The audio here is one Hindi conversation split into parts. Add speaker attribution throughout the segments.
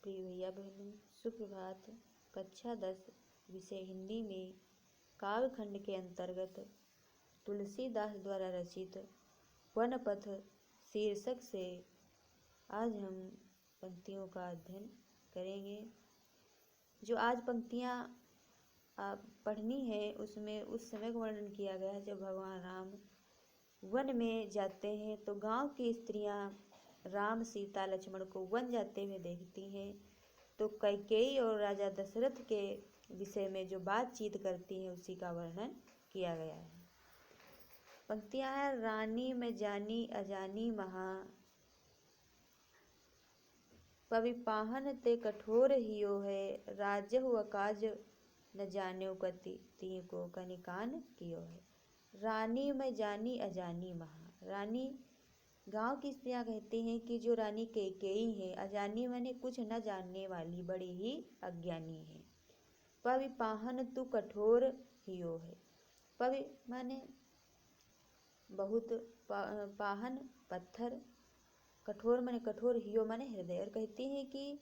Speaker 1: प्रिय भैया बहनों, सुप्रभात। कक्षा 10 विषय हिंदी में काव्यखंड के अंतर्गत तुलसीदास द्वारा रचित वनपथ शीर्षक से आज हम पंक्तियों का अध्ययन करेंगे। जो आज पंक्तियाँ पढ़नी है उसमें उस समय का वर्णन किया गया है जब भगवान राम वन में जाते हैं तो गांव की स्त्रियां राम, सीता, लक्ष्मण को वन जाते हुए देखती हैं तो कैकेयी और राजा दशरथ के विषय में जो बातचीत करती हैं उसी का वर्णन किया गया है। पंक्तियां हैं, रानी में जानी अजानी महा, पविपाहन ते कठोर हियो है, राजहु अकाज न जान्यो कति ती को कनिकान कियो है। रानी में जानी अजानी महा, रानी गांव की स्त्रियां कहती हैं कि जो रानी कैकेयी है, अजानी माने कुछ न जानने वाली, बड़ी ही अज्ञानी है। पविपाहन तू कठोर हियो है, पवि माने बहुत, पाहन पत्थर, कठोर माने कठोर, हियो माने हृदय, और कहती हैं कि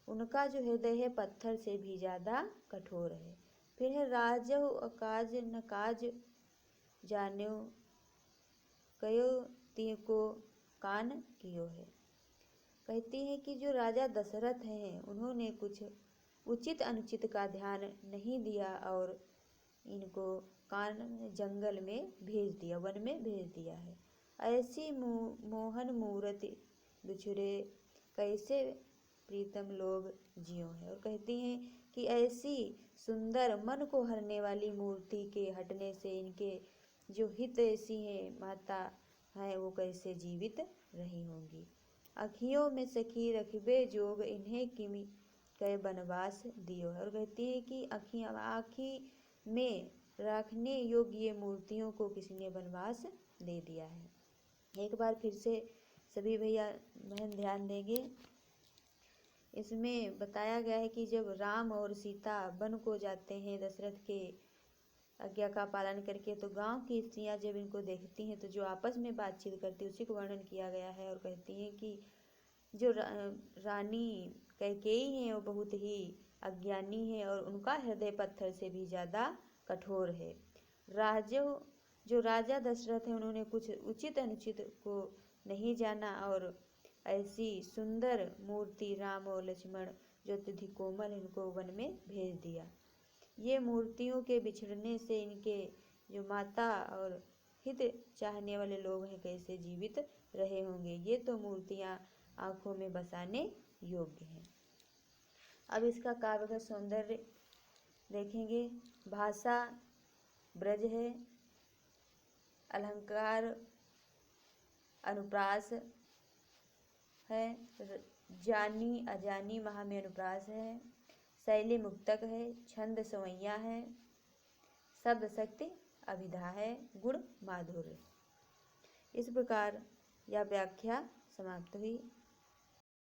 Speaker 1: उनका जो हृदय है पत्थर से भी ज़्यादा कठोर है। फिर है राजहु अकाज न काज जान्यो कयो ती को कान कियो है। कहती है कि जो राजा दशरथ हैं उन्होंने कुछ उचित अनुचित का ध्यान नहीं दिया और इनको कान जंगल में भेज दिया, वन में भेज दिया है। ऐसी मोहन मूर्ति बिछुरे कैसे प्रीतम लोग जियो है। और कहती हैं कि ऐसी सुंदर मन को हरने वाली मूर्ति के हटने से इनके जो हित ऐसी हैं माता हैं वो कैसे जीवित रही होंगी। अखियों में सखी रखबे जोग इन्हें किमि कै बनवास दियो है। और कहती है कि आँखी में रखने योग्य ये मूर्तियों को किसी ने बनवास दे दिया है। एक बार फिर से सभी भैया बहन ध्यान देंगे। इसमें बताया गया है कि जब राम और सीता वन को जाते हैं दशरथ के आज्ञा का पालन करके तो गांव की स्त्रियां जब इनको देखती हैं तो जो आपस में बातचीत करती है उसी को वर्णन किया गया है। और कहती हैं कि जो रानी कैकेयी हैं वो बहुत ही अज्ञानी है और उनका हृदय पत्थर से भी ज़्यादा कठोर है। जो राजा दशरथ हैं उन्होंने कुछ उचित अनुचित को नहीं जाना और ऐसी सुंदर मूर्ति राम और लक्ष्मण जो अत्यधिक कोमल इनको वन में भेज दिया। ये मूर्तियों के बिछड़ने से इनके जो माता और हित चाहने वाले लोग हैं कैसे जीवित रहे होंगे। ये तो मूर्तियाँ आँखों में बसाने योग्य हैं। अब इसका काव्य का सौंदर्य देखेंगे। भाषा ब्रज है, अलंकार अनुप्रास है, जानी अजानी महा में अनुप्रास है, शैली मुक्तक है, छंद संवैया है, शब्द शक्ति अभिधा है, गुण माधुर्य। इस प्रकार यह व्याख्या समाप्त हुई।